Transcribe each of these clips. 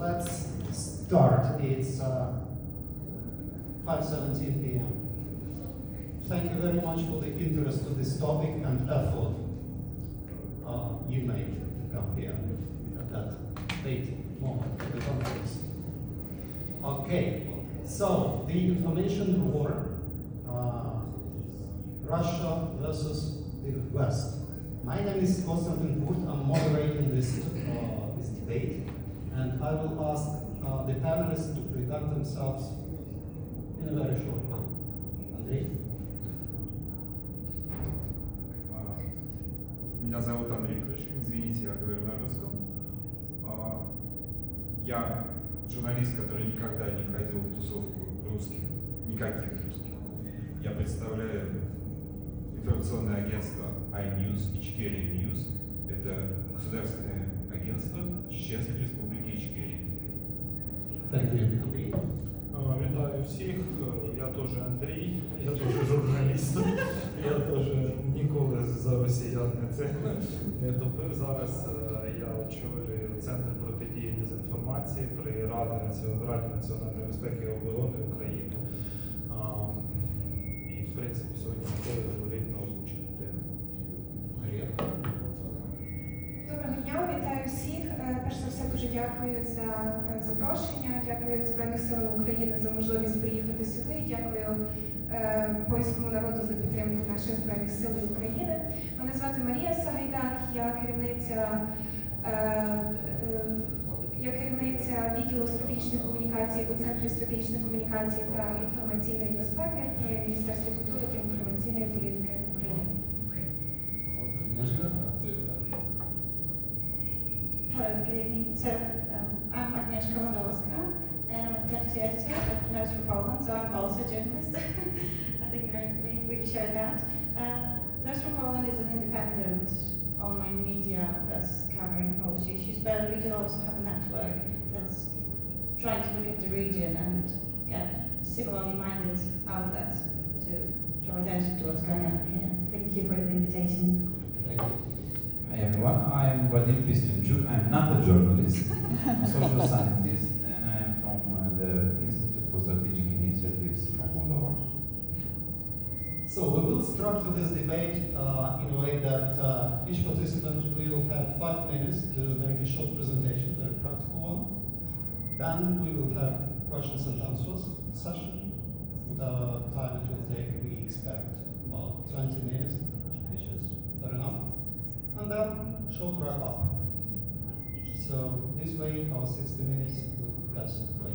let's start. It's 5:17 p.m. Thank you very much for the interest to this topic and effort you made to come here at that late moment of the conference. Okay, so the information war, Russia versus the West. My name is Konstantin Kurt. I'm moderating this debate, and I will ask the panelists to present themselves in a very short way. Андрей? Меня зовут Андрей Курочкин, извините, я говорю на русском. Я журналист, который никогда не входил в тусовку русских, никаких русских. Я представляю информационное агентство iNews, Ичкерия News. Это государственное агентство Чеченской республики Ичкерия. Вітаю всіх, я теж Андрій, я теж журналіст, я теж ніколи за росіян не топив. Зараз я очолюю Центр протидії дезінформації при Раді національної безпеки і оборони України. І, в принципі, сьогодні готові говорити на озвучену тему. Доброго дня, вітаю всіх. Перш за все, дуже дякую за запрошення, дякую Збройним силам України за можливість приїхати сюди, дякую польському народу за підтримку наших Збройних сил України. Мене звати Марія Сагайдак, я керівниця відділу стратегічної комунікації у Центрі стратегічної комунікації та інформаційної безпеки при Міністерстві культури та інформаційної політики України. Hello, good evening. So I'm Agnieszka Landowska, and I'm a deputy editor at Notes for Poland, so I'm also a journalist. I think we share that. Notes for Poland is an independent online media that's covering Polish issues, but we do also have a network that's trying to look at the region and get similarly minded outlets to draw attention to what's going on here. Thank you for the invitation. Thank you. Hi everyone, I'm Vadim Pistunchuk. I'm not a journalist, I'm a social scientist, and I'm from the Institute for Strategic Initiatives from Moldova. So we will structure this debate in a way that each participant will have 5 minutes to make a short presentation, a very practical one. Then we will have questions and answers session. With our time it will take, we expect, about 20 minutes, which is fair enough. And then short wrap up. So this way our 60 minutes will pass away.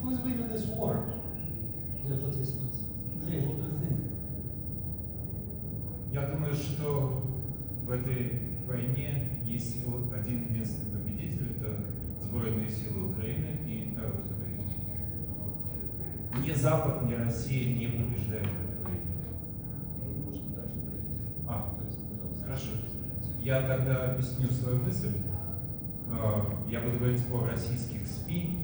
Who is winning this war, dear participants? Hey, what do you think? Я думаю, что в этой войне есть всего один единственный победитель, это Збройные силы Украины и народ Украины. Ни Запад, ни Россия не побеждают в этой войне. Хорошо. Я тогда объясню свою мысль. Я буду говорить о российских СМИ,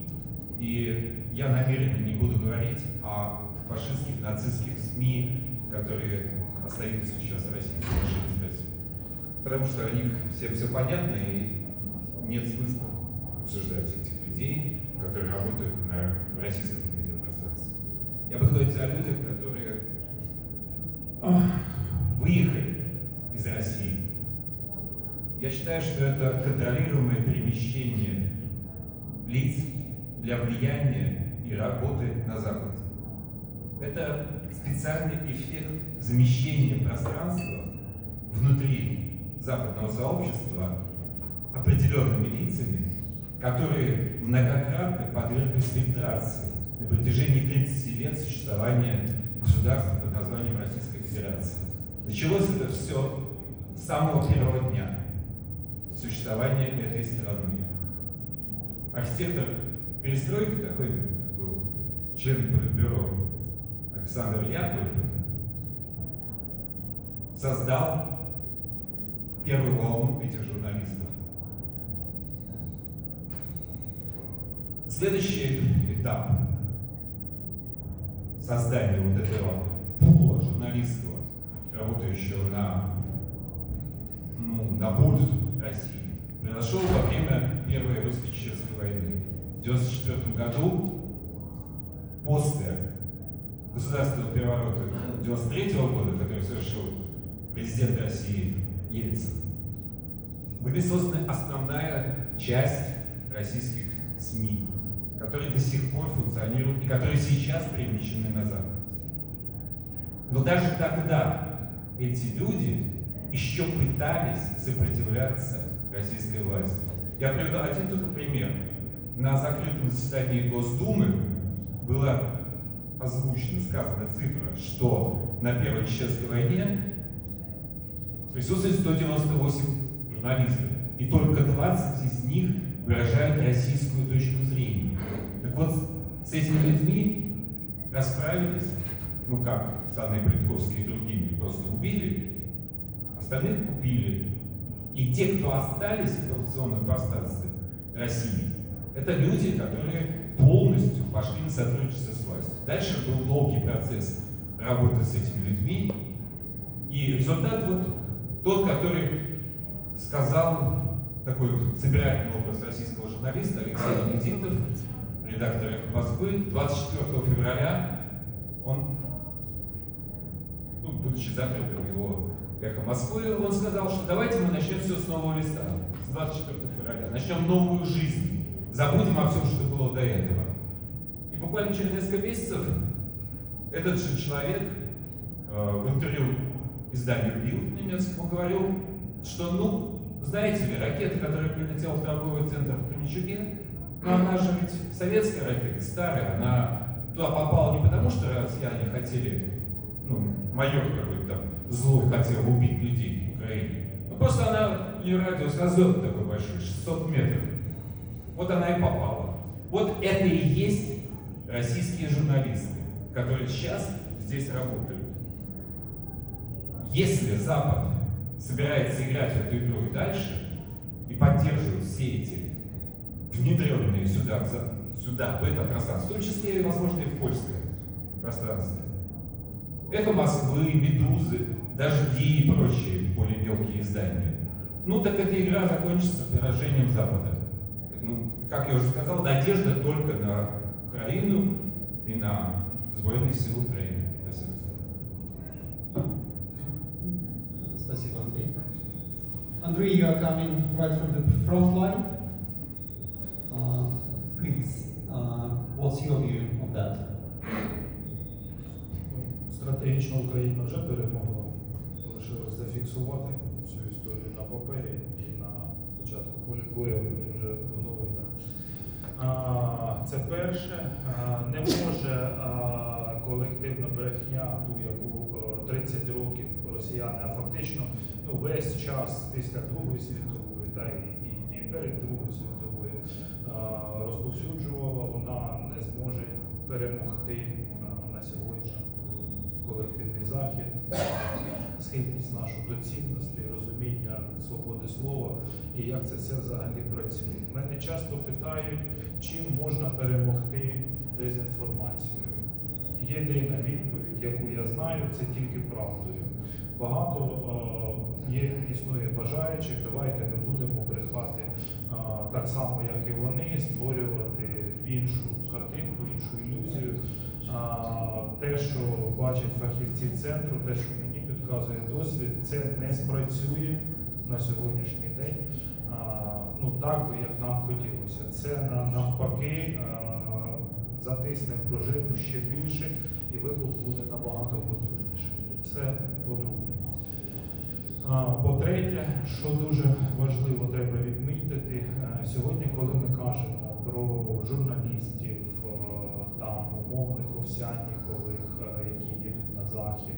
и я намеренно не буду говорить о фашистских, нацистских СМИ, которые остаются сейчас в России, потому что о них всем все понятно, и нет смысла обсуждать этих людей, которые работают в российском медиапространстве. Я буду говорить о людях, которые выехали из России. Я считаю, что это контролируемое перемещение лиц для влияния и работы на Западе. Это специальный эффект замещения пространства внутри западного сообщества определенными лицами, которые многократно подверглись фильтрации на протяжении 30 лет существования государства под названием Российская Федерация. Началось это все с самого первого дня существования этой страны. Архитектор перестройки, такой был член Политбюро Александр Яковлев, создал первую волну этих журналистов. Следующий этап создания вот этого пула журналистского, работающего на пользу России, при произошел во время Первой русско-чеченской войны. В 1994 году, после государственного переворота 1993 года, который совершил президент России Ельцин, была создана основная часть российских СМИ, которые до сих пор функционируют и которые сейчас перемещены на Запад. Но даже тогда эти люди еще пытались сопротивляться российской власти. Я приведу один только пример. На закрытом заседании Госдумы была озвучена, сказана цифра, что на Первой Чеченской войне присутствует 198 журналистов, и только 20 из них выражают российскую точку зрения. Так вот, с этими людьми расправились, ну как, с Анной Политковской и другими, просто убили, остальных купили. И те, кто остались в информационном пространстве России, это люди, которые полностью пошли на сотрудничество с властью. Дальше был долгий процесс работы с этими людьми, и результат вот тот, который сказал такой собирательный образ российского журналиста Алексей Венедиктов, редактор «Эхо Москвы», 24 февраля он, будучи закрытым его «Эхо Москвы», он сказал, что давайте мы начнем все с нового листа, с 24 февраля, начнем новую жизнь, забудем о всем, что было до этого. И буквально через несколько месяцев этот же человек в интервью изданию «Билд» немецкому говорил, что, ну, знаете ли, ракета, которая прилетела в торговый центр в Кременчуге, но она же ведь советская ракета, старая, она туда попала не потому, что россияне хотели, ну, майор какой-то там злой хотел убить людей в Украине, но просто она, у нее радиус разлет такой большой, 600 метров. Вот она и попала. Вот это и есть российские журналисты, которые сейчас здесь работают. Если Запад собирается играть в эту игру и дальше, и поддерживать все эти внедренные сюда, в это пространство, в том числе, возможно, и в польское пространство. «Эхо Москвы», «Медузы», «Дожди» и прочие более мелкие издания. Ну, так эта игра закончится поражением Запада. Ну, как я уже сказал, надежда только на Украину и на Сбройные силы Украины. Спасибо. Спасибо, Андрей. Андрей, you are coming right from the front line. Please, what's your view on that? Стратегічно Україна вже перемогла. Лишилось зафіксувати цю історію на папері і на початку полі бою, а потім вже в новинах. Це перше. Не може колективна брехня, ту, яку 30 років росіяни, а фактично весь час після Другої світової, та і перед Другою світовою розповсюджувала, вона не зможе перемогти на сьогодні колективний захід, схильність нашу до цінності, розуміння свободи слова і як це все взагалі працює. Мене часто питають, чим можна перемогти дезінформацію. Єдина відповідь, яку я знаю, це тільки правдою. Багато існує бажаючих, давайте ми будемо брехати так само, як і вони, створювати іншу картинку, іншу ілюзію. Те, що бачать фахівці центру, те, що мені підказує досвід, це не спрацює на сьогоднішній день так би, як нам хотілося. Це навпаки затисне пружину ще більше і вибух буде набагато потужніший. Це по-друге. По-третє, що дуже важливо треба відмітити, сьогодні, коли ми кажемо про журналістів, там, умовних овсянникових, які їдуть на захід,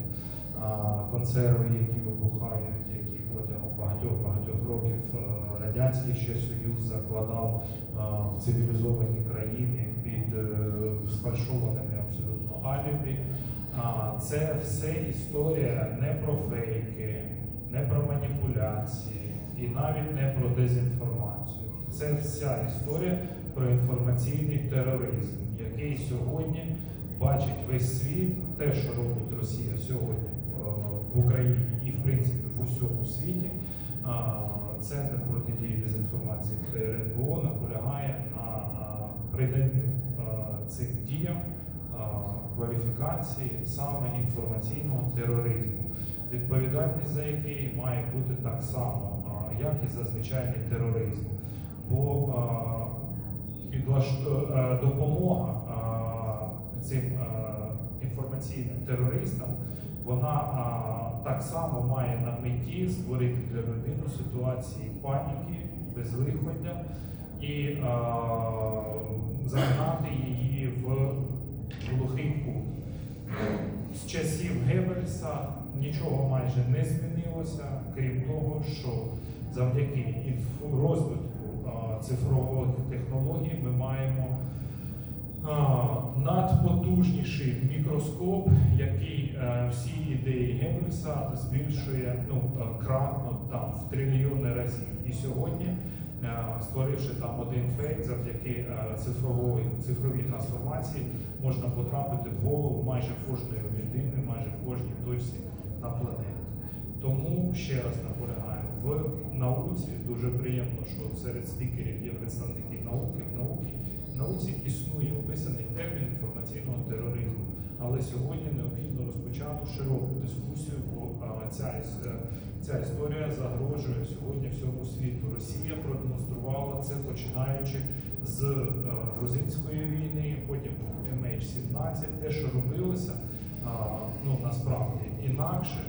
консерви, які вибухають, які протягом багатьох років Радянський ще Союз закладав в цивілізовані країни під сфальшованими абсолютно алібі. Це все історія не про фейки, не про маніпуляції і навіть не про дезінформацію. Це вся історія про інформаційний тероризм, який сьогодні бачить весь світ, те, що робить Росія сьогодні в Україні і, в принципі, в усьому світі. Центр протидії дезінформації інформації при РНБО наполягає на приданню цим діям кваліфікації саме інформаційного тероризму, відповідальність за який має бути так само, як і за звичайний тероризм. Бо допомога цим інформаційним терористам, вона так само має на меті створити для людини ситуації паніки, безвиходя і загнати її в глухий кут. З часів Геббельса нічого майже не змінилося, крім того, що завдяки розвитку цифрових технологій ми маємо надпотужніший мікроскоп, який всі ідеї Геббельса збільшує кратно там, в трильйони разів. І сьогодні, створивши там один фейк, завдяки цифровій трансформації, можна потрапити в голову майже кожної людини, майже в кожній точці на планеті. Тому, ще раз наполягаю, в науці дуже приємно, що серед спікерів є представники науки. В науці існує описаний термін інформаційного тероризму, але сьогодні необхідно розпочати широку дискусію, бо ця історія загрожує сьогодні всьому світу. Росія продемонструвала це, починаючи з грузинської війни, потім був MH17. Те, що робилося, насправді інакше,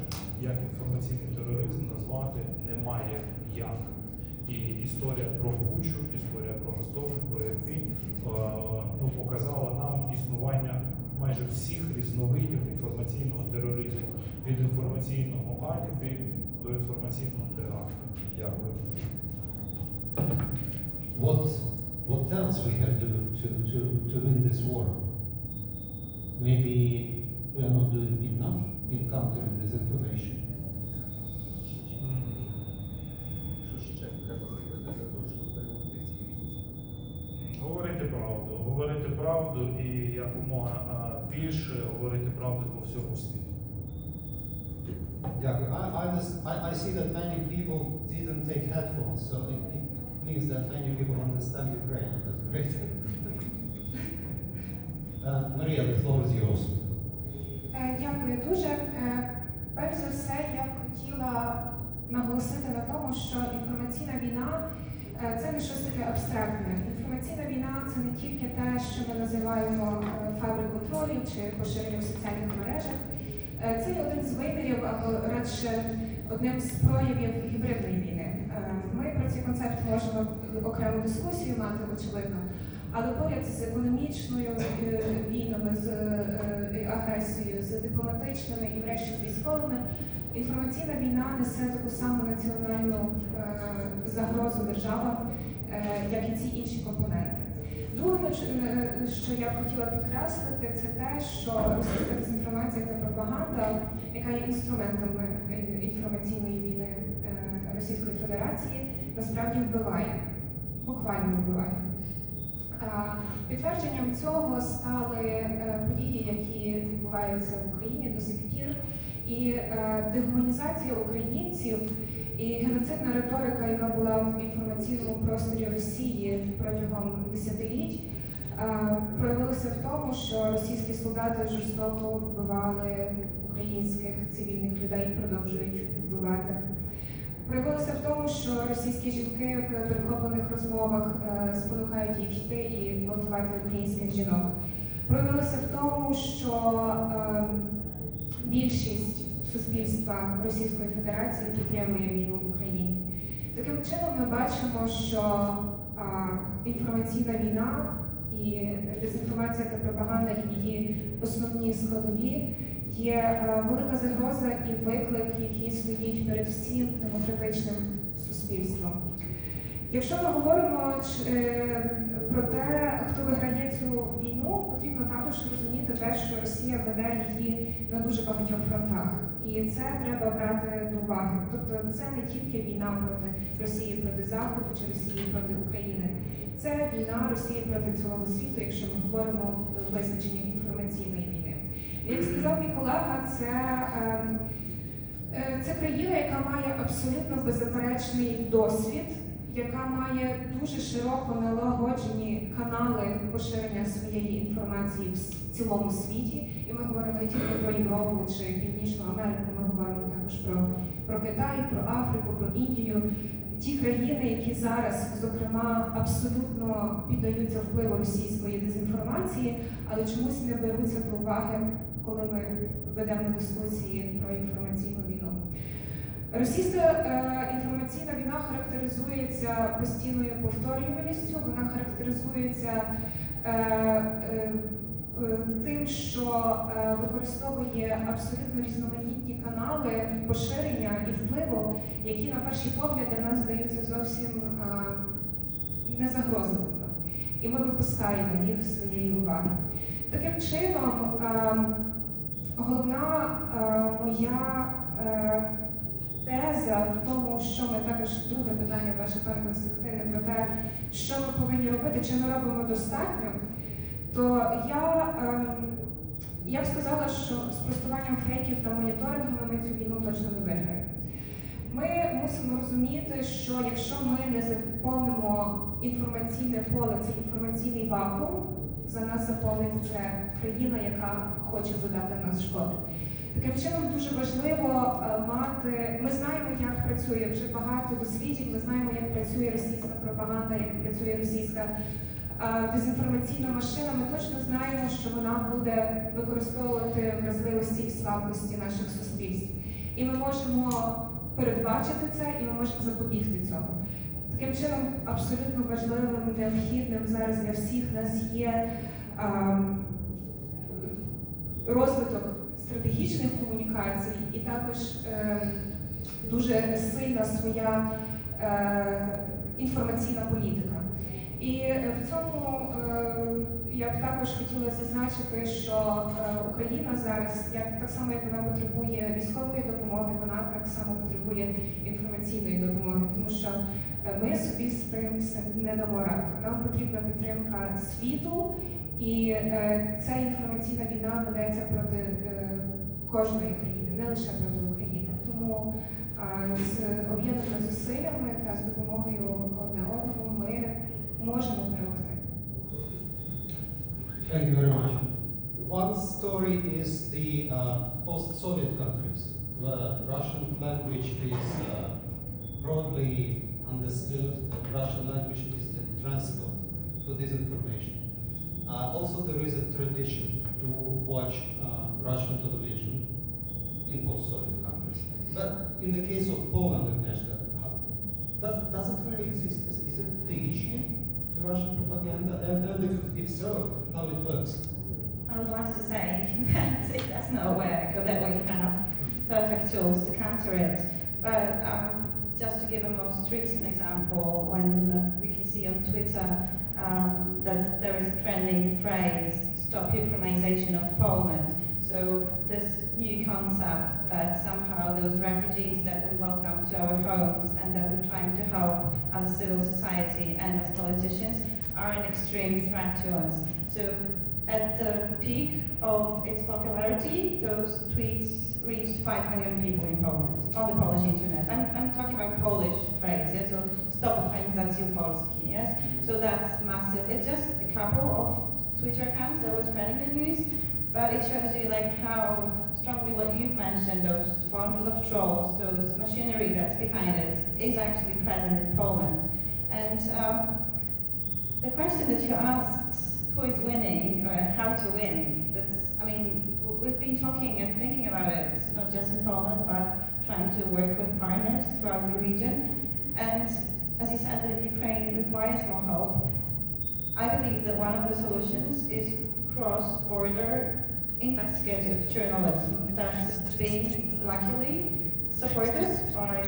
як інформаційний тероризм, назвати немає як. І історія про Бучу, історія про Ростов, про Ірпінь показала нам існування майже всіх різновидів інформаційного тероризму, від інформаційного алібі до інформаційного теракту. Дякую. What else we have to win this war? Maybe we are not doing enough in countering disinformation. Говорити правду і якомога більше говорити правду по всьому світу. I see that many people didn't take headphones, so it means that many people understand Ukrainian. That's great. Maria, the floor is yours. Дякую дуже. Перш за все, я б хотіла наголосити на тому, що інформаційна війна це не щось таке абстрактне. Інформаційна війна – це не тільки те, що ми називаємо фабрику тролів чи поширення в соціальних мережах. Це є один з вимірів, або радше одним з проявів гібридної війни. Ми про цей концепт можемо окрему дискусію мати, очевидно, але поряд з економічною війнами, з агресією, з дипломатичними і врешті військовими, інформаційна війна несе таку саму національну загрозу державам, як і ці інші компоненти. Друге, що я б хотіла підкреслити, це те, що російська дезінформація та пропаганда, яка є інструментами інформаційної війни Російської Федерації, насправді вбиває, буквально вбиває. Підтвердженням цього стали події, які відбуваються в Україні до сих пір, і дегуманізація українців, і геноцидна риторика, яка була в інформаційному просторі Росії протягом десятиліть, проявилася в тому, що російські солдати жорстоко вбивали українських цивільних людей і продовжують вбивати. Проявилося в тому, що російські жінки в перехоплених розмовах спонукають їх йти і гвалтувати українських жінок. Проявилося в тому, що більшість суспільства Російської Федерації підтримує війну в Україні. Таким чином ми бачимо, що інформаційна війна і дезінформація та пропаганда, її основні складові, є велика загроза і виклик, який стоїть перед всім демократичним суспільством. Якщо ми говоримо про те, хто виграє цю війну, потрібно також розуміти те, що Росія веде її на дуже багатьох фронтах. І це треба брати до уваги. Тобто це не тільки війна проти Росії проти Заходу чи Росії проти України. Це війна Росії проти цілого світу, якщо ми говоримо в визначенні інформаційної війни. Як сказав мій колега, це країна, яка має абсолютно беззаперечний досвід яка має дуже широко налагоджені канали поширення своєї інформації в цілому світі. І ми говоримо не тільки про Європу чи Північну Америку, ми говоримо також про Китай, про Африку, про Індію. Ті країни, які зараз, зокрема, абсолютно піддаються впливу російської дезінформації, але чомусь не беруться до уваги, коли ми ведемо дискусії про інформаційну війну. Російська інформаційна війна характеризується постійною повторюваністю, вона характеризується тим, що використовує абсолютно різноманітні канали поширення і впливу, які на перший погляд для нас здаються зовсім незагрозливими. І ми випускаємо їх з своєї уваги. Таким чином, головна моя теза в тому, що ми також, друге питання ваше, пане Константине, про те, що ми повинні робити, чи ми робимо достатньо, то я б сказала, що з простуванням фейків та моніторингами ми цю війну точно не виграємо. Ми мусимо розуміти, що якщо ми не заповнимо інформаційне поле, цей інформаційний вакуум, за нас заповнить це країна, яка хоче задати нас шкоди. Таким чином дуже важливо мати, ми знаємо, як працює вже багато досліджень, ми знаємо, як працює російська пропаганда, як працює російська дезінформаційна машина, ми точно знаємо, що вона буде використовувати вразливості і слабкості наших суспільств. І ми можемо передбачити це, і ми можемо запобігти цьому. Таким чином, абсолютно важливим, необхідним зараз для всіх нас є розвиток стратегічних комунікацій і також дуже сильна своя інформаційна політика. І в цьому я б також хотіла зазначити, що Україна зараз, так само як вона потребує військової допомоги, вона так само потребує інформаційної допомоги, тому що ми собі з тим не дамо раду. Нам потрібна підтримка світу, і ця інформаційна війна ведеться проти кожної країни, не лише проти України. Тому з об'єднаними зусиллями та з допомогою одне одному ми можемо перемогти. Thank you very much. One story is the post-Soviet countries, where Russian language is broadly understood, that Russian language is the transport for disinformation. Also, there is a tradition to watch Russian television in post-Soviet countries. But in the case of Poland, Agnieszka, does it really exist? Is it the issue, the Russian propaganda? And if so, how it works? I would like to say that it does not work, or that we have perfect tools to counter it. But just to give a most recent example, when we can see on Twitter that there is a trending phrase, "Stop Ukrainization of Poland." So this new concept that somehow those refugees that we welcome to our homes and that we're trying to help as a civil society and as politicians are an extreme threat to us. So at the peak of its popularity, those tweets reached 5 million people in Poland, on the Polish internet. I'm talking about Polish phrase, yes? So "Stop Ukrainizacją Polski," yes? So that's massive. It's just a couple of Twitter accounts that was spreading the news, but it shows you like how strongly what you've mentioned, those forms of trolls, those machinery that's behind it, is actually present in Poland. And the question that you asked, who is winning or how to win, we've been talking and thinking about it, not just in Poland, but trying to work with partners throughout the region. And as you said, that Ukraine requires more help. I believe that one of the solutions is cross-border investigative journalism that's being luckily supported by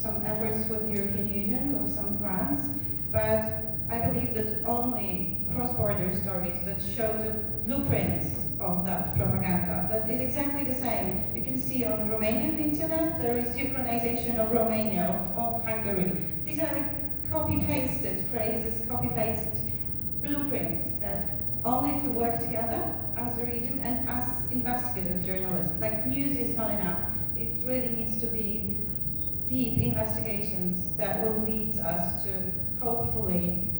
some efforts with the European Union, with some grants, but I believe that only cross-border stories that show the blueprints of that propaganda, that is exactly the same. You can see on Romanian internet, there is Ukrainization of Romania, of Hungary. These are like copy-pasted phrases, copy-paste blueprints that only if we work together as the region and as investigative journalism, like news is not enough. It really needs to be deep investigations that will lead us to, hopefully,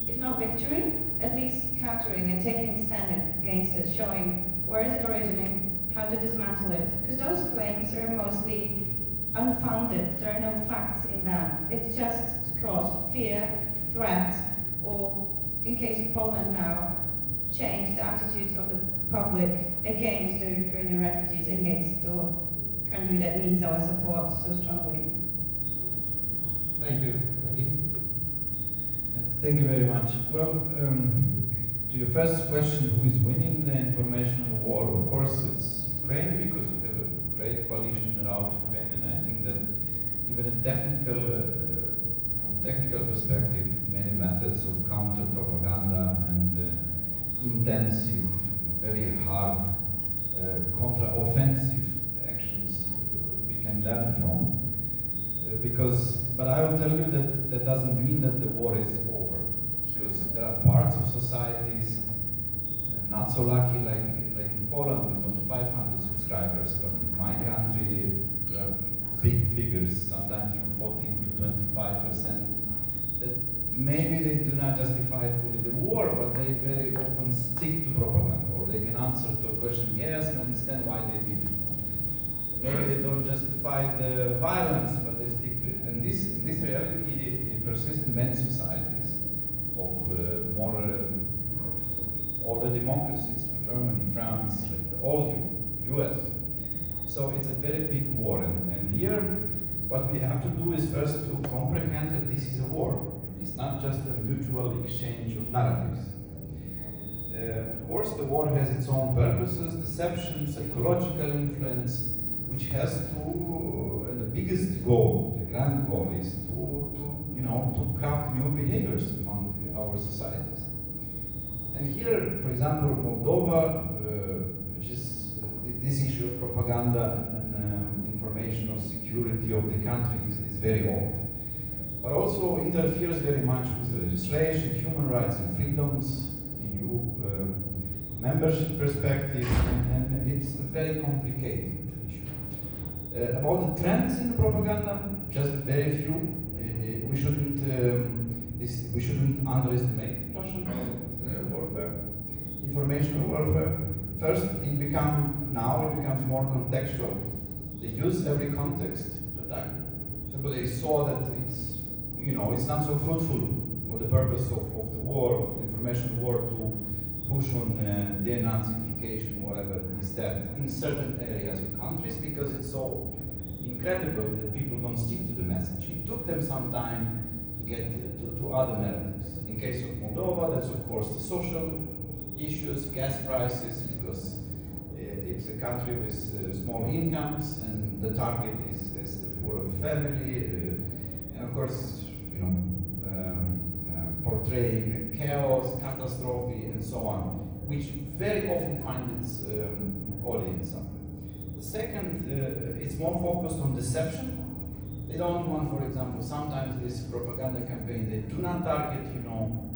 if not victory, at least countering and taking a stand against it, showing where is it originating, how to dismantle it. Because those claims are mostly unfounded. There are no facts in them. It's just to cause fear, threat, or, in case of Poland now, change the attitudes of the public against the Ukrainian refugees, against the country that needs our support so strongly. Thank you. Thank you. Thank you very much. Well, to your first question, who is winning the information war? Of course, it's Ukraine, because we have a great coalition around Ukraine, and I think that even in from technical perspective, many methods of counter-propaganda and intensive, very hard, counter-offensive actions we can learn from. But I will tell you that that doesn't mean that the war is over, because there are parts of societies not so lucky like in Poland with only 500 subscribers, but in my country there are big figures, sometimes from 14 to 25%, that maybe they do not justify fully the war, but they very often stick to propaganda, or they can answer to a question, yes, we understand why they did it. Maybe they don't justify the violence, but they stick to it. And this reality persists in many societies of more older democracies, Germany, France, like the old US. So it's a very big war. And here, what we have to do is first to comprehend that this is a war. It's not just a mutual exchange of narratives. Of course, the war has its own purposes, deception, psychological influence, which has to, and the biggest goal, the grand goal, is to craft new behaviors among our societies. And here, for example, Moldova, which is this issue of propaganda and informational security of the country is very old, but also interferes very much with the legislation, human rights and freedoms, EU membership perspective, and it's a very complicated issue. About the trends in the propaganda, just very few. We shouldn't underestimate Russian warfare, informational warfare. First, it becomes more contextual. They use every context to attack. So they saw that it's not so fruitful for the purpose of the war, of the information war, to push on denazification, whatever is that, in certain areas of countries, because it's so incredible that people don't stick to the message. It took them some time to get to other narratives. In case of Moldova, that's of course the social issues, gas prices, because it's a country with small incomes, and the target is the poor family, and of course, portraying chaos, catastrophe, and so on, which very often find its audience. The second, it's more focused on deception. They don't want, for example, sometimes this propaganda campaign, they do not target,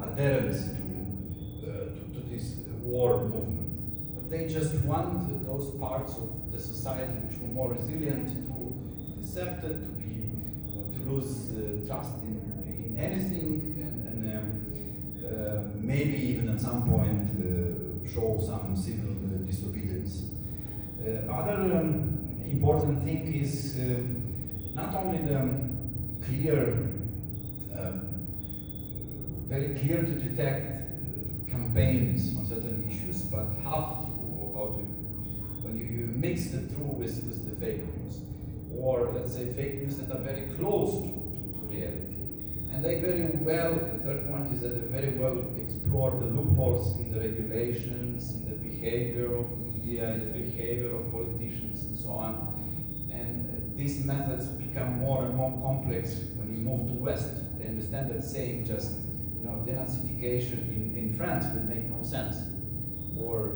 adherents to this war movement. But they just want those parts of the society which were more resilient to be decepted, to lose trust in anything, and maybe even at some point show some civil disobedience. Other important thing is not only the very clear to detect campaigns on certain issues, but when you mix the true with the fake news, or let's say fake news that are very close to reality. And they very well, the third point is that they very well explore the loopholes in the regulations, in the behavior of media, in the behavior of politicians, and so on. And these methods become more and more complex when you move to West. They understand that saying just, denazification in France would make no sense, or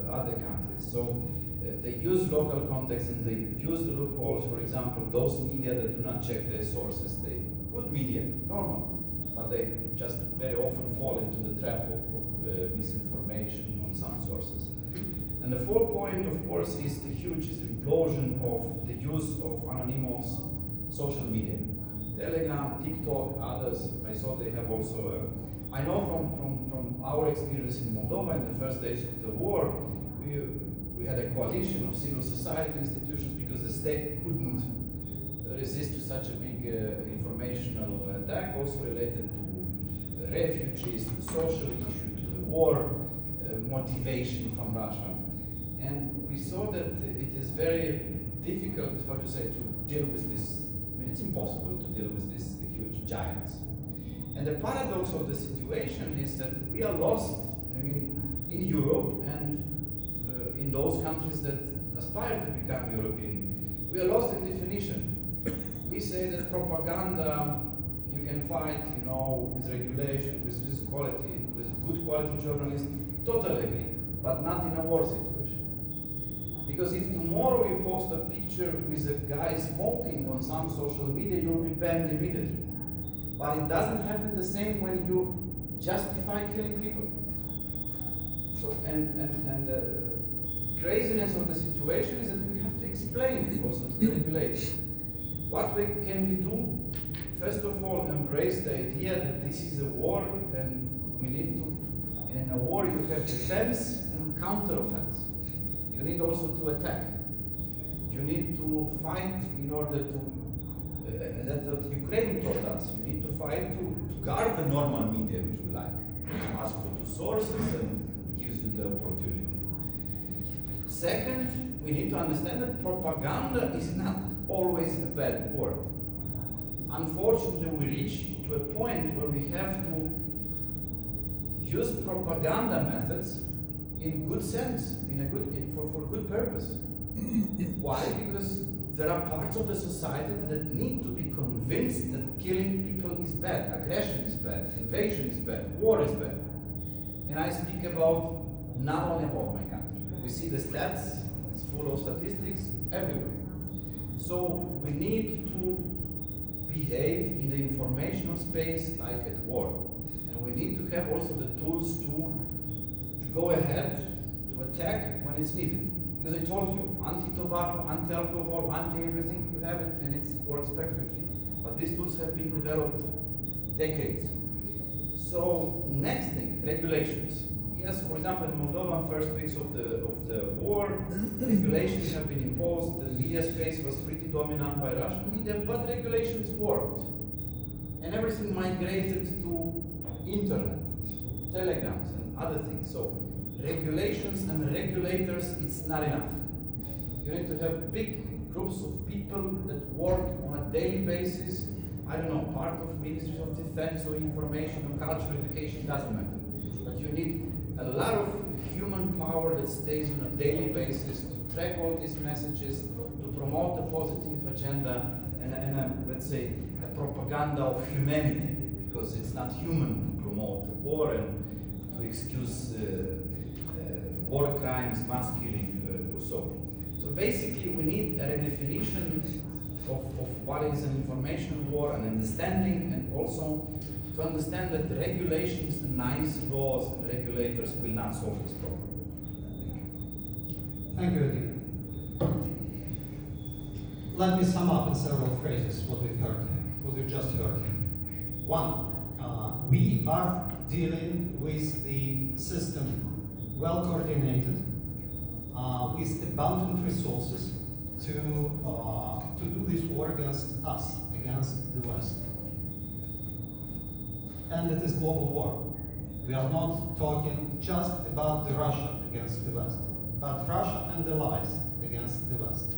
other countries. So they use local context and they use the loopholes. For example, those media that do not check their sources, good media, normal, but they just very often fall into the trap of misinformation on some sources. And the fourth point, of course, is the huge implosion of the use of anonymous social media. Telegram, TikTok, others, I saw they have also, I know from our experience in Moldova in the first days of the war, we had a coalition of civil society institutions because the state couldn't resist to such a big informational attack, also related to refugees, to the social issue, to the war motivation from Russia. And we saw that it is very difficult, how to say, to deal with this. I mean, it's impossible to deal with these huge giants. And the paradox of the situation is that we are lost, I mean, in Europe and in those countries that aspire to become European, we are lost in definition. We say that propaganda, you can fight, you know, with regulation, with this quality, with good quality journalism, totally agree, but not in a war situation. Because if tomorrow you post a picture with a guy smoking on some social media, you'll be banned immediately. But it doesn't happen the same when you justify killing people. So, and the craziness of the situation is that we have to explain also to the regulators. What can we do? First of all, embrace the idea that this is a war and we need to, and in a war you have defense and counter-offense. You need also to attack. You need to fight in order to, and that's what Ukraine taught us, you need to fight to guard the normal media which we like. Ask for two sources and gives you the opportunity. Second, we need to understand that propaganda is not always a bad word. Unfortunately, we reach to a point where we have to use propaganda methods in good sense, for good purpose. Why? Because there are parts of the society that need to be convinced that killing people is bad, aggression is bad, invasion is bad, war is bad. And I speak about not only about my country. We see the stats, it's full of statistics everywhere. So we need to behave in the informational space like at war. And we need to have also the tools to go ahead, to attack when it's needed. Because I told you, anti-tobacco, anti-alcohol, anti-everything, you have it and it works perfectly. But these tools have been developed decades. So next thing, regulations. Yes, for example, in Moldova, first weeks of the war, regulations have been imposed. The media space was pretty dominant by Russian media, but regulations worked. And everything migrated to internet, telegrams and other things. So regulations and regulators, it's not enough. You need to have big groups of people that work on a daily basis. I don't know, part of Ministries of Defense or information or cultural education, doesn't matter. But you need a lot of human power that stays on a daily basis to track all these messages, to promote a positive agenda and let's say, a propaganda of humanity, because it's not human to promote war and to excuse war crimes, mass killing, or so. So basically, we need a redefinition of what is an information war, an understanding, and also to understand that the regulations, the nice laws and regulators will not solve this problem. Thank you, Eddie. Let me sum up in several phrases what we've just heard. One, we are dealing with the system well coordinated, with abundant resources to do this war against us, against the West. And it is global war. We are not talking just about the Russia against the West, but Russia and allies against the West.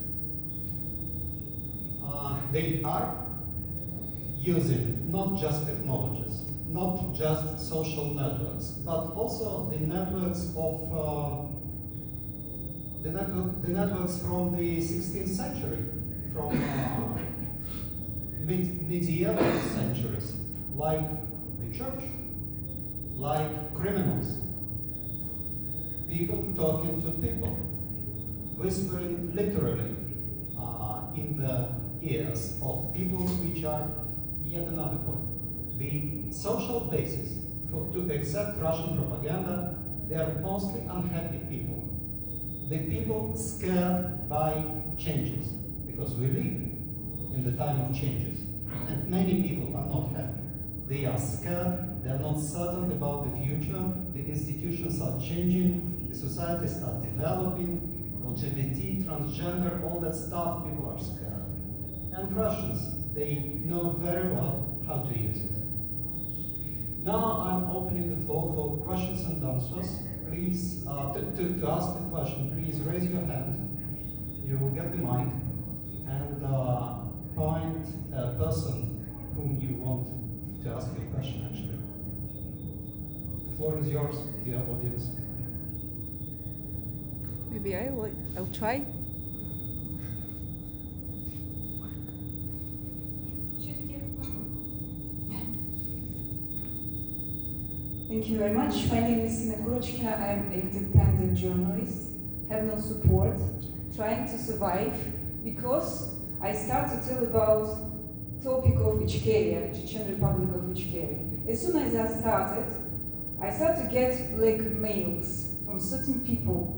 They are using not just technologies, not just social networks, but also the networks of the networks from the 16th century, from medieval centuries, like the church, like criminals, people talking to people, whispering literally in the ears of people, which are yet another point. The social basis to accept Russian propaganda, they are mostly unhappy people. The people scared by changes, because we live in the time of changes. And many people are not happy. They are scared, they are not certain about the future, the institutions are changing, the societies are developing, LGBT, transgender, all that stuff, people are scared. And Russians, they know very well how to use it. Now I'm opening the floor for questions and answers. Please, to ask the question, please raise your hand. You will get the mic and point a person whom you want to ask your question, actually. The floor is yours, dear audience. Maybe I'll try. Thank you very much. My name is Anдрей Kурочkин. I'm a independent journalist, have no support, trying to survive because I start to tell about topic of Ичкерия, Chechene Republic of Ичкерия. As soon as I start to get like mails from certain people,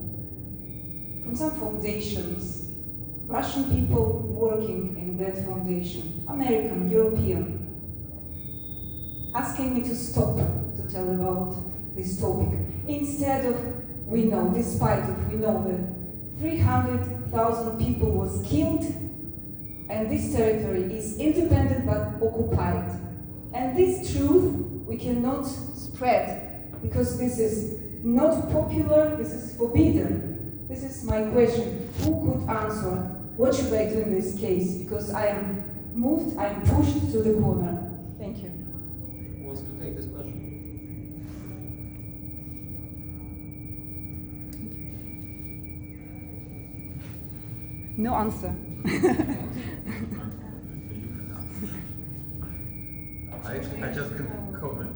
from some foundations, Russian people working in that foundation, American, European, asking me to stop to tell about this topic. Instead of, we know that 300,000 people was killed and this territory is independent but occupied. And this truth we cannot spread because this is not popular, this is forbidden. This is my question. Who could answer? What should I do in this case? Because I am moved, I am pushed to the corner. Thank you. Who wants to take this question? No answer. I just can comment.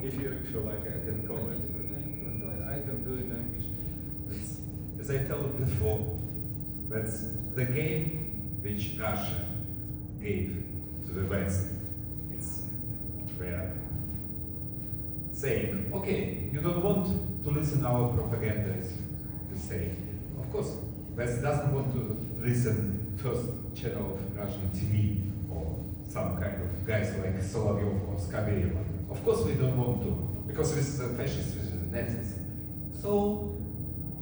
If you feel like I can comment, I can do it in English. As I told you before, that's the game which Russia gave to the West. It's where saying, okay, you don't want to listen to our propaganda, to say. Of course, West doesn't want to listen first channel of Russian TV or some kind of guys like Solovyov or Skabeyeva. Of course we don't want to, because this is a fascist, this is Nazis. So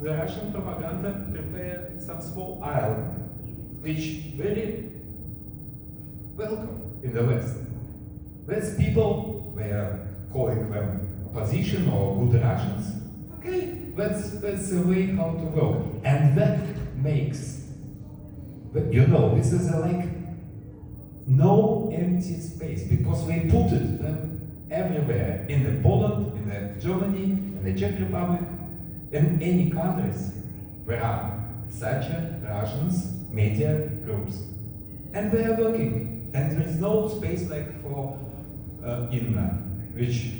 the Russian propaganda prepared some small island, which very welcome in the West. West people were calling them opposition or good Russians. Okay, that's the way how to work. And that makes, you know, this is like no empty space, because we put it everywhere, in the Poland, in the Germany, in the Czech Republic, in any countries where are such Russians media groups. And they are working. And there is no space like for Inna, which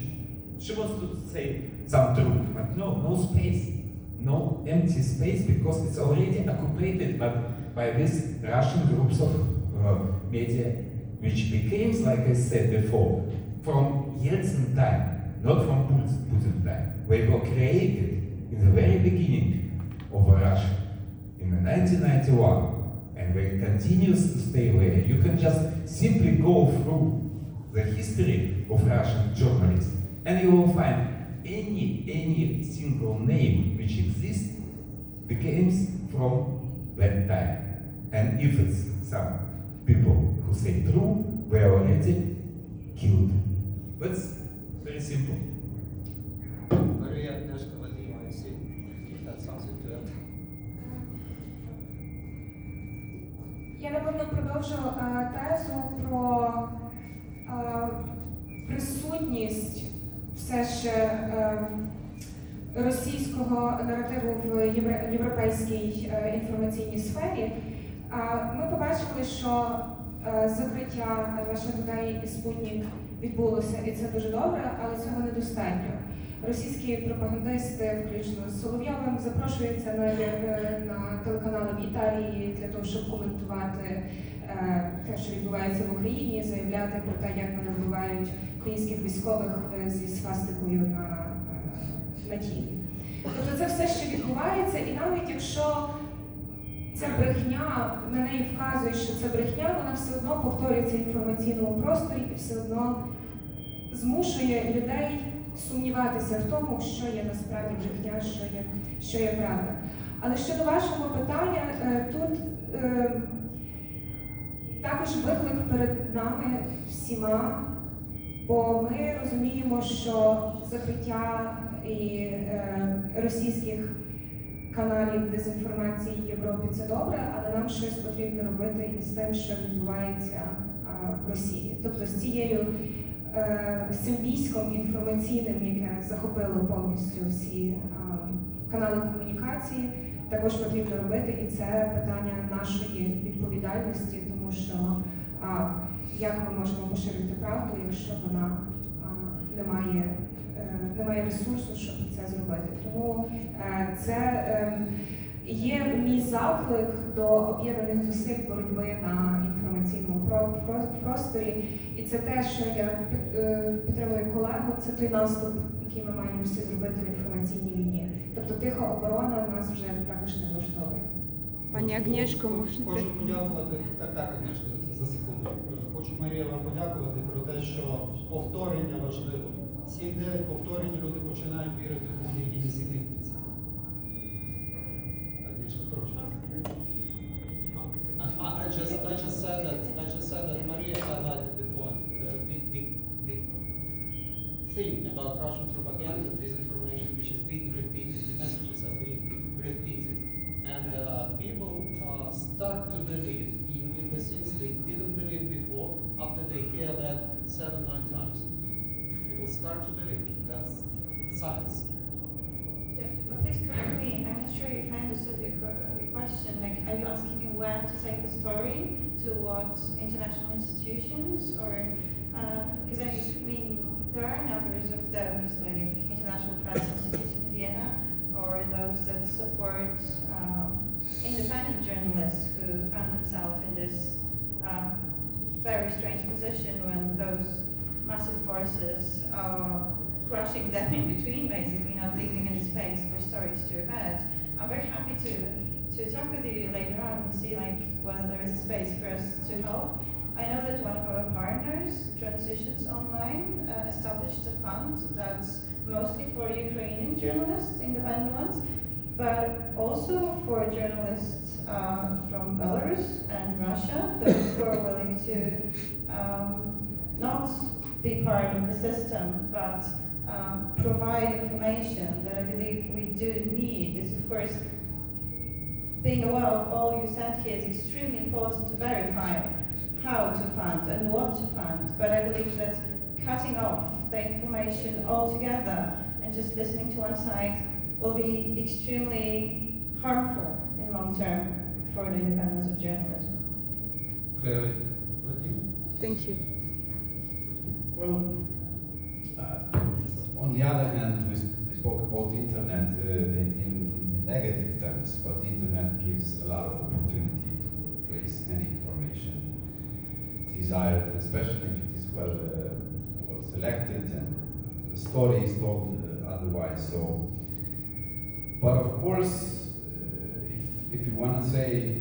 she wants to say some truth, but no space, no empty space, because it's already occupied by these Russian groups of media, which became, like I said before, from Yeltsin time, not from Putin time. They were created in the very beginning of Russia, in 1991, and they continues to stay there. You can just simply go through the history of Russian journalists, and you will find any single name which exists begins from that time. And if it's some people who say true, they are already killed. That's very simple. Maria Agnieszka, what do you want to say? If that's something to add. Я, напевно, продовжу тезу про присутність все ще російського наративу в європейській інформаційній сфері. Ми побачили, що закриття Russia Today і Спутник відбулося, і це дуже добре, але цього недостатньо. Російські пропагандисти, включно з Соловйовим, запрошуються на телеканали в Італії для того, щоб коментувати те, що відбувається в Україні, заявляти про те, як вони вбивають українських військових зі свастикою на тілі. Тобто це все ще відбувається, і навіть якщо ця брехня, на неї вказує, що це брехня, вона все одно повторюється в інформаційному просторі і все одно змушує людей сумніватися в тому, що є насправді брехня, що є правда. Але щодо вашого питання, тут також виклик перед нами всіма, бо ми розуміємо, що закриття і російських каналів дезінформації в Європі це добре, але нам щось потрібно робити із тим, що відбувається в Росії. Тобто з цим військом інформаційним, яке захопило повністю всі канали комунікації, також потрібно робити, і це питання нашої відповідальності, тому що як ми можемо поширити правду, якщо вона не має ресурсу, щоб це зробити. Тому це є мій заклик до об'єднаних зусиль боротьби на інформаційному просторі. І це те, що я підтримую колегу, це той наступ, який ми маємо всі зробити в інформаційній війні. Тобто тиха оборона нас вже також не влаштовує. Пані Агнєшко, можете? Хочу подякувати, так, Агнєшко, за секунду. Хочу, Марія, вам подякувати про те, що повторення важливо. 7-9 повторень люди починають вірити в будь-які несенітниці. Агнєшко, прошу. I just said that Maria highlighted the point. The thing about Russian propaganda, disinformation, which is being repeated, the messages are being repeated, and people start to believe in the things they didn't believe before after they hear that 7-9 times. People start to believe. That's science. Yeah, but please correct me. I'm not sure if I understood your question. Like, are you asking me where to take the story? To what international institutions? Or because I mean, there are numbers of those, like International Press Institute in Vienna, or those that support independent journalists who found themselves in this very strange position when those massive forces are crushing them in between, basically, not leaving any space for stories to emerge. I'm very happy to talk with you later on and see like whether there is a space for us to help. I know that one of our partners, Transitions Online, established a fund that's mostly for Ukrainian journalists, independent ones, but also for journalists from Belarus and Russia, those who are willing to not be part of the system, but provide information that I believe we do need. Is of course, being aware of all you said here is extremely important to verify how to fund and what to fund, but I believe that cutting off the information altogether and just listening to one side will be extremely harmful in long term for the independence of journalism. Clearly. Thank you. Well, on the other hand, we spoke about the internet in negative terms, but the internet gives a lot of opportunity to place any information desired, especially if it is well selected and the story is told otherwise. So, but of course, if you want to say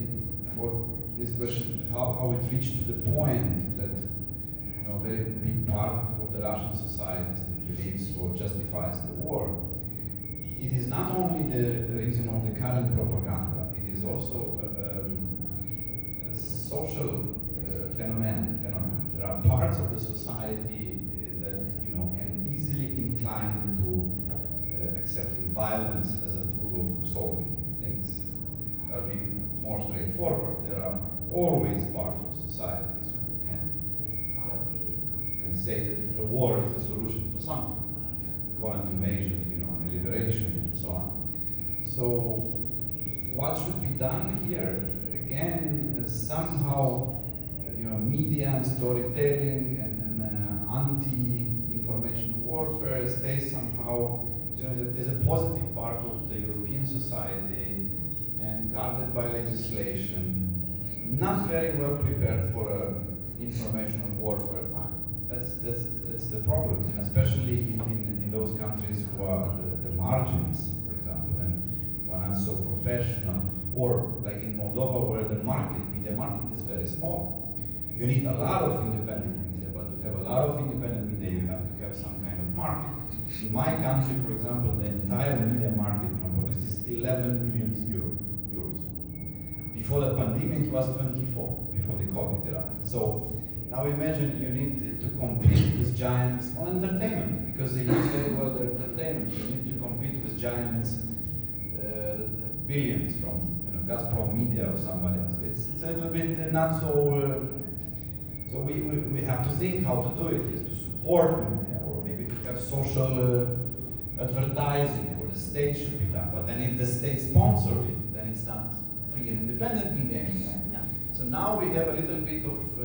what this question, how it reached to the point that a very big part of the Russian society still believes or justifies the war, it is not only the reason of the current propaganda, it is also a social phenomenon. There are parts of the society that can easily incline into accepting violence as a tool of solving things. I'll be more straightforward. There are always parts of societies who can say that a war is a solution for something, or an invasion, a liberation, and so on. So, what should be done here? Again, somehow, media and storytelling and anti-information warfare stays somehow as a positive part of the European society and guarded by legislation, not very well prepared for information warfare time. That's the problem, and especially in those countries who are the margins, for example, and who are not so professional, or like in Moldova, where the media market is very small. You need a lot of independent media, but to have a lot of independent media, you have to have some kind of market. In my country, for example, the entire media market from Progress is 11 million euros. Before the pandemic, it was 24, before the COVID era. So now imagine you need to compete with giants on entertainment, because they use very well their entertainment. You need to compete with giants that have billions from Gazprom Media or somebody else. It's a little bit not so. So we have to think how to do it, is to support media, or maybe to have social advertising, or the state should be done. But then if the state sponsors it, then it's not free and independent media anymore. No. So now we have a little bit of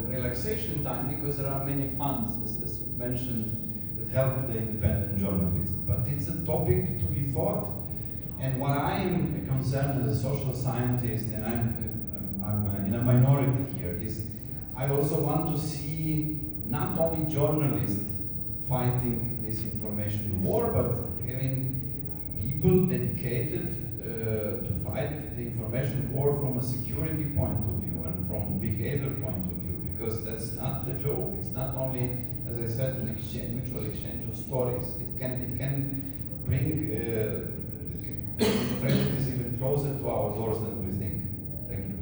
relaxation time, because there are many funds, as you mentioned, that help the independent journalists. But it's a topic to be thought. And what I am concerned as a social scientist, and I'm in a minority here, is I also want to see not only journalists fighting this information war, but having people dedicated to fight the information war from a security point of view and from a behavior point of view, because that's not the joke. It's not only, as I said, an mutual exchange of stories. It can bring tragedies even closer to our doors than we think. Thank you.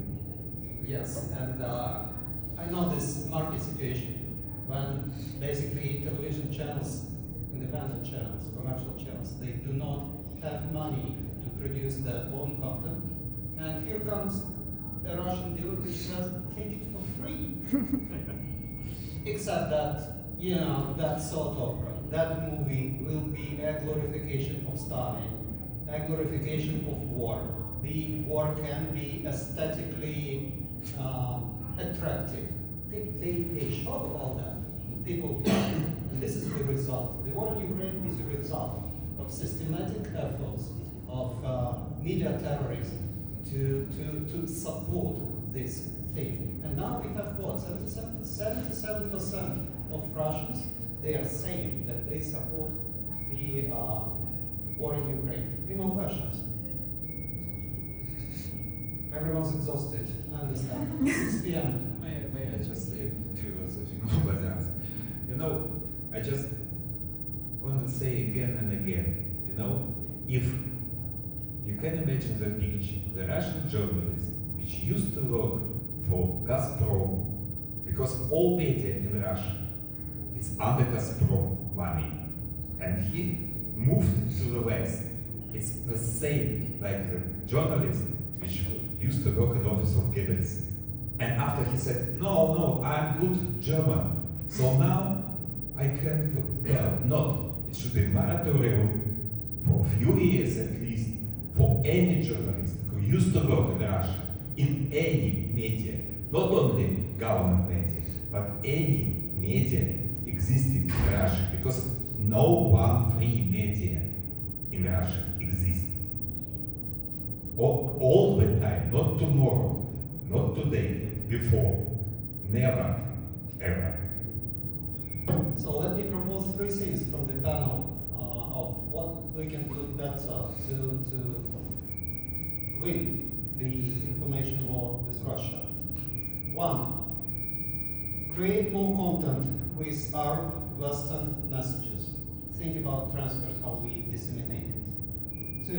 Yes, and I know this market situation when basically television channels, independent channels, commercial channels, they do not have money to produce their own content. And here comes a Russian dealer which says, take it for free. Except that, that soap opera, that movie will be a glorification of Stalin, a glorification of war. The war can be aesthetically attractive. They show all that. People buy, and this is the result. The war in Ukraine is a result of systematic efforts of media terrorism to support this thing. And now we have what? 77% of Russians, they are saying that they support the war in Ukraine. Any more questions? Everyone's exhausted, I understand. 6 p.m. May I just say a few words if nobody asks? I just want to say again and again, if you can imagine the picture, the Russian journalist which used to work for Gazprom, because all media in Russia is under Gazprom money, and he moved to the West. It's the same like the journalist which used to work in the office of Goebbels. And after he said, no, I'm good German, so now I can, it should be moratorium for a few years at least for any journalist who used to work in Russia, in any media, not only government media, but any media existing in Russia, because no one free media in Russia exists. All the time, not tomorrow, not today, before, never, ever. So let me propose 3 things from the panel of what we can do better to win the information war with Russia. 1, create more content with our Western messages. Think about transfers, how we disseminate it. 2,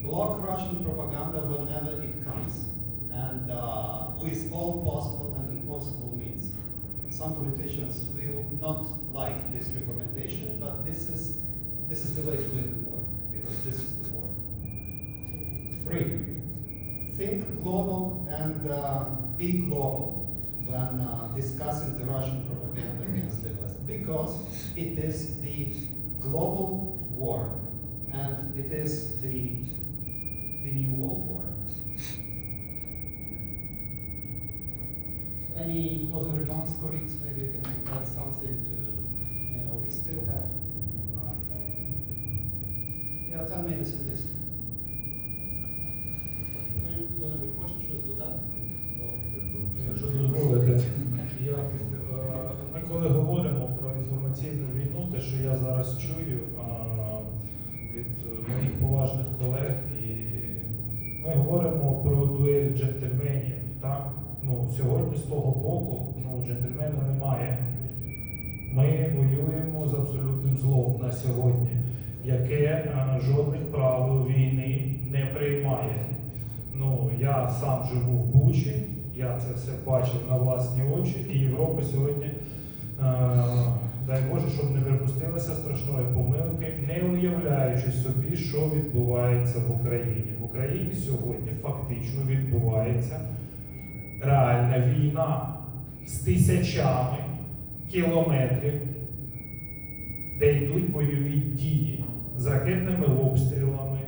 block Russian propaganda whenever it comes, and with all possible and impossible means. Some politicians will not like this recommendation, but this is the way to win the war, because this is the war. 3, think global and be global when discussing the Russian propaganda against the West, because it is the global war, and it is the new world war. Any closing remarks, colleagues? Maybe you can add something to, we still have 10 minutes at least. Хто-небудь хоче щось додати? Якщо дозволите, ми коли говоримо про інформаційну війну, те, що я зараз чую від моїх поважних колег, і ми про дуель джентльменів, так? Сьогодні з того боку джентльмена немає. Ми воюємо з абсолютним злом на сьогодні, яке жодних правил війни не приймає. Я сам живу в Бучі, я це все бачив на власні очі, і Європа сьогодні, дай Боже, щоб не припустилася страшної помилки, не уявляючи собі, що відбувається в Україні. В Україні сьогодні фактично відбувається реальна війна з тисячами кілометрів, де йдуть бойові дії з ракетними обстрілами,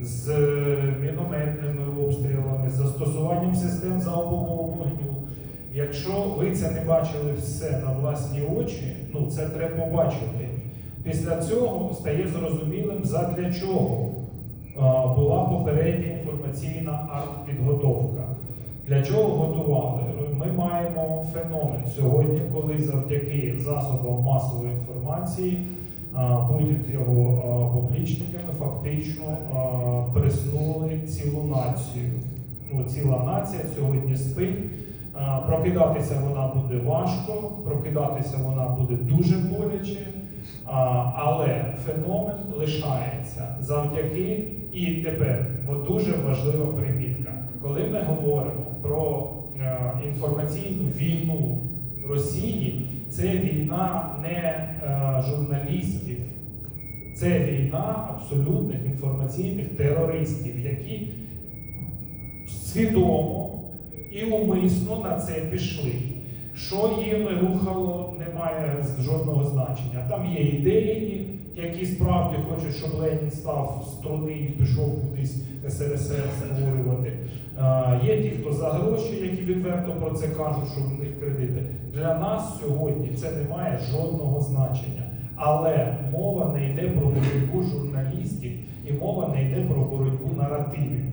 з мінометними обстрілами, з застосуванням систем залпового вогню. Якщо ви це не бачили все на власні очі, це треба побачити. Після цього стає зрозумілим, задля чого була попередня інформаційна артпідготовка. Для чого готували? Ми маємо феномен сьогодні, коли завдяки засобам масової інформації Путін з його поплічниками фактично приснули цілу націю. Ціла нація сьогодні спить. Прокидатися вона буде важко, прокидатися вона буде дуже боляче, але феномен лишається завдяки, і тепер дуже важлива примітка. Коли ми говоримо про інформаційну війну Росії, це війна не журналістів, це війна абсолютних інформаційних терористів, які свідомо і умисно на це пішли. Що їм рухало, не має жодного значення. Там є ідеї, які справді хочуть, щоб Ленін став з труни і пішов кудись СРСР створювати. Є ті, хто за гроші, які відверто про це кажуть, що в них кредити. Для нас сьогодні це не має жодного значення. Але мова не йде про боротьбу журналістів і мова не йде про боротьбу наративів.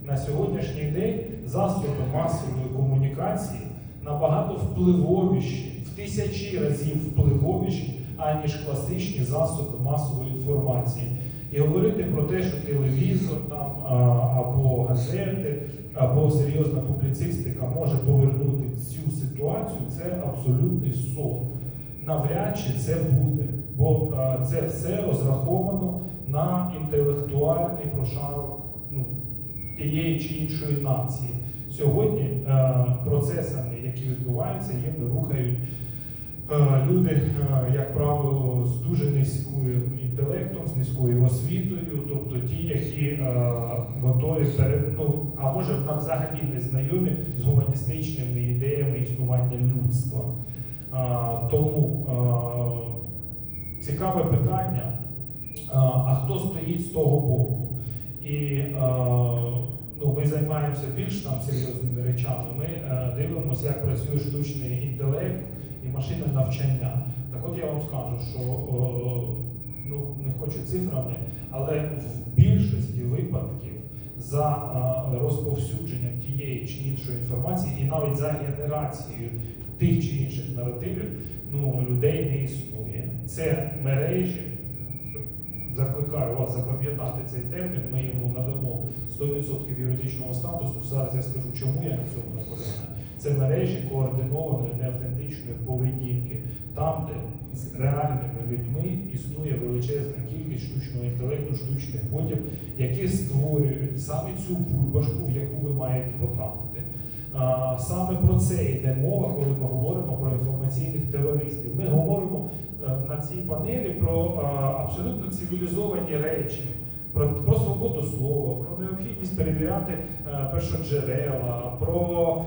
На сьогоднішній день засоби масової комунікації набагато впливовіші, в тисячі разів впливовіші, аніж класичні засоби масової інформації. І говорити про те, що телевізор там, або газети, або серйозна публіцистика може повернути цю ситуацію, це абсолютний сон. Навряд чи це буде, бо це все розраховано на інтелектуальний прошарок тієї чи іншої нації. Сьогодні процесами, які відбуваються, їм рухають люди, як правило, з дуже низьким інтелектом, з низькою освітою, тобто ті, які готові, а може взагалі не знайомі з гуманістичними ідеями існування людства. Тому цікаве питання, а хто стоїть з того боку? І ми займаємося більш серйозними речами. Ми дивимося, як працює штучний інтелект і машинне навчання. Так от я вам скажу, що не хочу цифрами, але в більшості випадків за розповсюдженням тієї чи іншої інформації і навіть за генерацією тих чи інших наративів людей не існує. Це мережі. Закликаю вас запам'ятати цей термін, ми йому надамо 100% юридичного статусу. Зараз я скажу, чому я на цьому наполягаю. Це мережі координованої неавтентичної поведінки. Там, де з реальними людьми існує величезна кількість штучного інтелекту, штучних ботів, які створюють саме цю бульбашку, в яку ви маєте потрапити. Саме про це йде мова, коли ми говоримо про інформаційних терористів. Ми говоримо на цій панелі про абсолютно цивілізовані речі, про свободу слова, про необхідність перевіряти першоджерела, про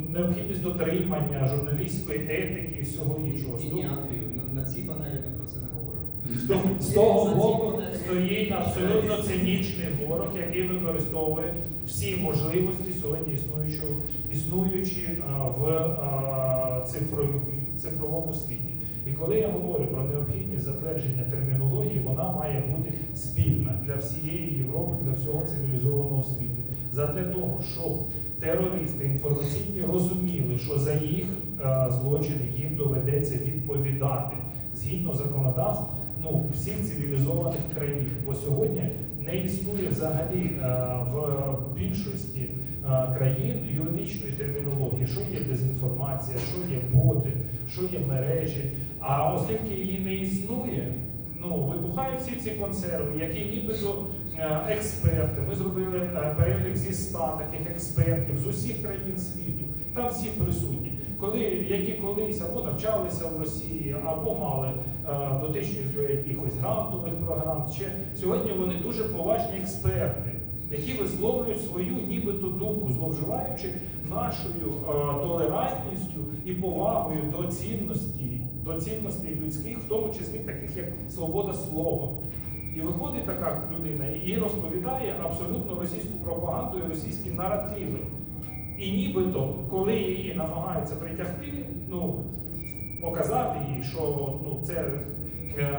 необхідність дотримання журналістської етики і всього іншого. Ні, Андрію, на цій панелі ми про це не говоримо. З того боку стоїть абсолютно цинічний ворог, який використовує всі можливості сьогодні існуючі в цифровому світі. І коли я говорю про необхідність затвердження термінології, вона має бути спільна для всієї Європи, для всього цивілізованого світу. Задля того, щоб терористи інформаційні розуміли, що за їх злочини їм доведеться відповідати згідно законодавств всіх цивілізованих країн. Бо сьогодні Не існує взагалі в більшості країн юридичної термінології, що є дезінформація, що є боти, що є мережі. А оскільки її не існує, вибухають всі ці консерви, які нібито експерти. Ми зробили перелік зі 100 таких експертів з усіх країн світу. Там всі присутні. Які колись або навчалися в Росії, або мали дотичність до якихось грантових програм. Сьогодні вони дуже поважні експерти, які висловлюють свою нібито думку, зловживаючи нашою толерантністю і повагою до цінностей людських, в тому числі таких як свобода слова. І виходить така людина і розповідає абсолютно російську пропаганду і російські наративи. І нібито, коли її намагаються притягти, показати їй, що це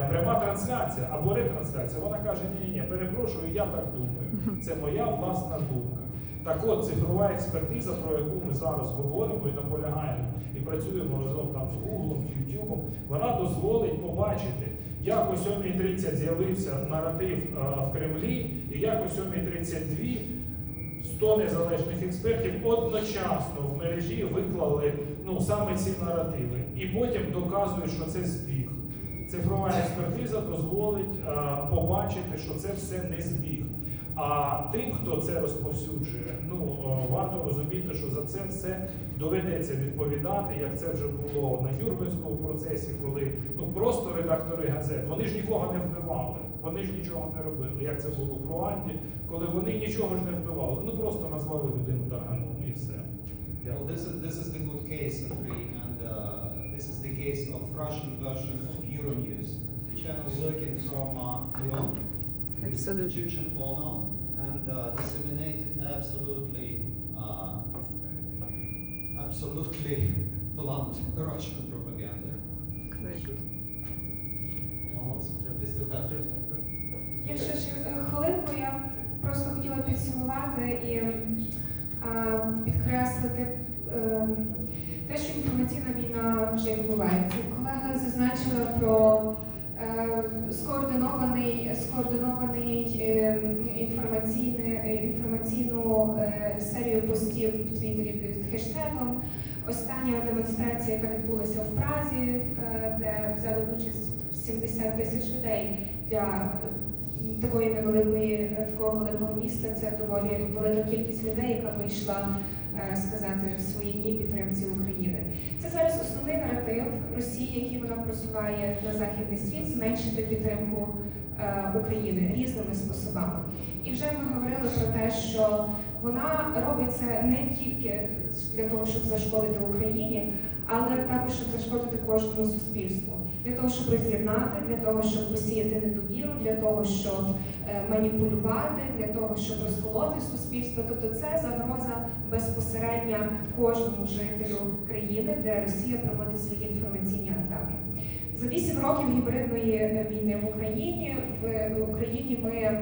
пряма трансляція або ретрансляція, вона каже, ні, перепрошую, я так думаю. Це моя власна думка. Так от, цифрова експертиза, про яку ми зараз говоримо і наполягаємо, і працюємо разом там з Google, з YouTube, вона дозволить побачити, як о 7:30 з'явився наратив в Кремлі, і як о 7:32 100 незалежних експертів одночасно в мережі виклали саме ці наративи. І потім доказують, що це збіг. Цифрова експертиза дозволить побачити, що це все не збіг. А тим, хто це розповсюджує, варто розуміти, що за це все доведеться відповідати, як це вже було на Нюрнберзькому процесі, коли просто редактори газет, вони ж нікого не вбивали, вони ж нічого не робили, як це було в Руанді, коли вони нічого ж не вбивали, просто назвали людину Тарганом і все. Well, this is the good case, Andrei, and this is the case of Russian version of Euronews, the channel working from Lyon, with Egyptian owner, and disseminated absolutely blunt Russian propaganda. Correct. We still have to. Якщо ще хвилинку, я просто хотіла підсумувати і підкреслити те, що інформаційна війна вже відбувається. Колега зазначила про скоординований інформаційну серію постів в Твіттері під хештегом. Остання демонстрація, яка відбулася в Празі, де взяли участь 70 тисяч людей для такого великого міста, це доволі велика кількість людей, яка вийшла сказати свої дні підтримці України. Це зараз основний наратив Росії, який вона просуває на західний світ, зменшити підтримку України різними способами. І вже ми говорили про те, що вона робить це не тільки для того, щоб зашкодити Україні, але також, щоб зашкодити кожному суспільству. Для того, щоб роз'єднати, для того, щоб посіяти недовіру, для того, щоб маніпулювати, для того, щоб розколоти суспільство. Тобто це загроза безпосередня кожному жителю країни, де Росія проводить свої інформаційні атаки. За 8 років гібридної війни в Україні ми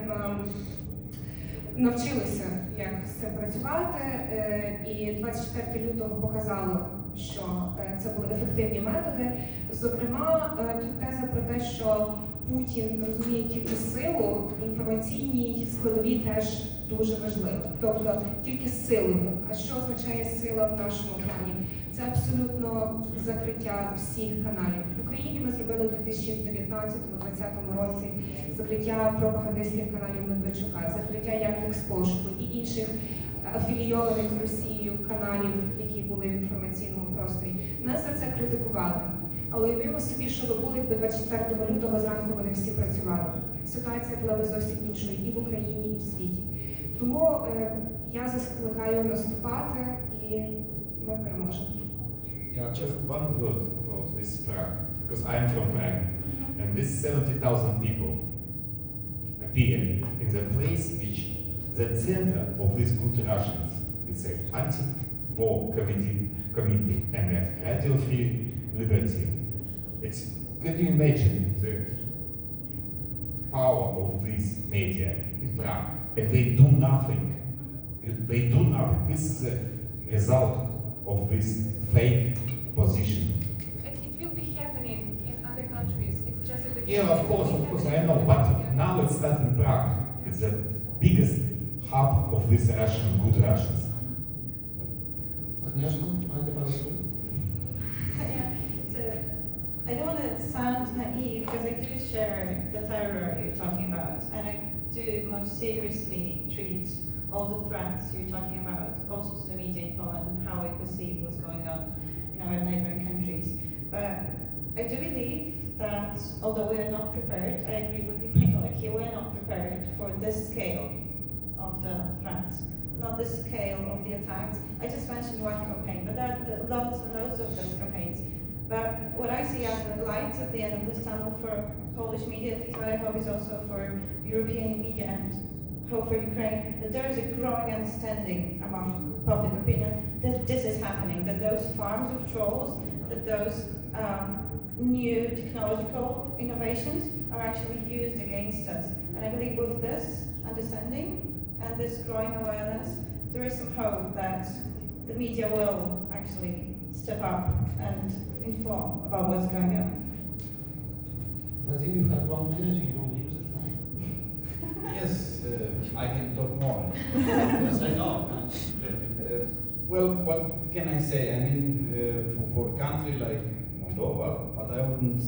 навчилися, як з цим працювати, і 24 лютого показало, що це були ефективні методи. Зокрема, тут теза про те, що Путін розуміє тільки силу, інформаційній складовій теж дуже важливо. Тобто тільки силою. А що означає сила в нашому плані? Це абсолютно закриття всіх каналів. В Україні ми зробили у 2019-2020 році закриття пропагандистських каналів Медведчука, закриття Яндекс.Пошуку і інших афілійованих з Росією каналів, які були в інформаційному просторі. Нас за це критикували. Але уявімо собі, що ви були, якби 24 лютого зранку вони всі працювали. Ситуація була би зовсім іншою і в Україні, і в світі. Тому я закликаю наступати, і ми переможемо. Yeah, just one word about this Prague, because I'm from Prague, and this 70,000 people appear in the place which the center of these good Russians. It's an anti-war committee and a Radio Free Liberty. Can you imagine the power of this media in Prague? And they do nothing. They do nothing. This is the result of this fake position. It will be happening in other countries. It's just that Yeah, of course, I know. But now it's not in Prague. It's the biggest hub of this Russian, good Russians. Agnieszka, macie parę słów? Yeah, so I don't want to sound naive because I do share the terror you're talking about, and I do most seriously treat all the threats you're talking about, also to the media in Poland and how we perceive what's going on in our neighboring countries. But I do believe that although we are not prepared, I agree with my colleague here, we are not prepared for this scale of the threats, not the scale of the attacks. I just mentioned one campaign, but there are loads and loads of those campaigns. But what I see as a light at the end of this tunnel for Polish media, at least what I hope is also for European media and hope for Ukraine, that there is a growing understanding among public opinion that this is happening, that those farms of trolls, that those new technological innovations are actually used against us. And I believe with this understanding and this growing awareness, there is some hope that the media will actually step up and inform about what's going on. Vadim, you have 1 minute, you don't use it now. Yes, I can talk more. Yes, I know. Well, what can I say? I mean, for a country like Moldova, but I wouldn't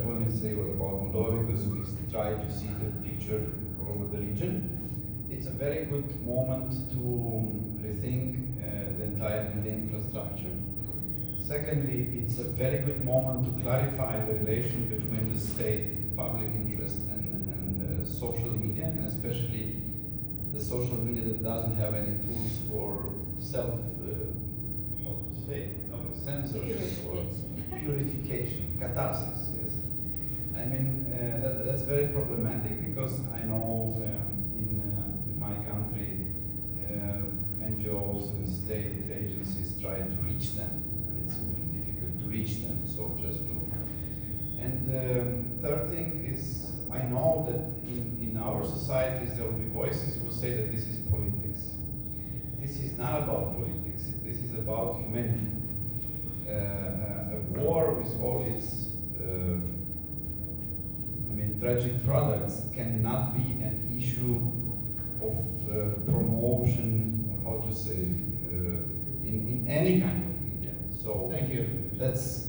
only say about Moldova because we try to see the picture over the region. It's a very good moment to rethink the entire media infrastructure. Secondly, it's a very good moment to clarify the relation between the state, public interest, and social media, and especially the social media that doesn't have any tools for censorship or purification, catharsis. Yes, I mean that's very problematic because I know in my country NGOs and state agencies try to reach them, and it's really difficult to reach them. So just to. And third thing is, I know that in our societies there will be voices who say that this is politics. This is not about politics. This is about humanity. A war with all its, tragic products cannot be an issue of promotion, or how to say, in any kind of media. So Thank you. that's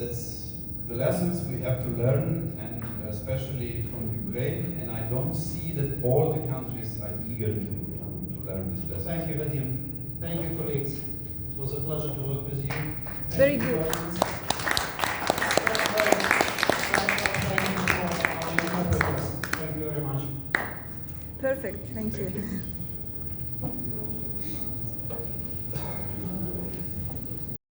the lessons we have to learn, and especially from Ukraine. And I don't see that all the countries are eager to learn this lesson. Thank you, Vadim. Thank you, colleagues. It was a pleasure to work with you. Very good. Thank you very much. Perfect, thank you.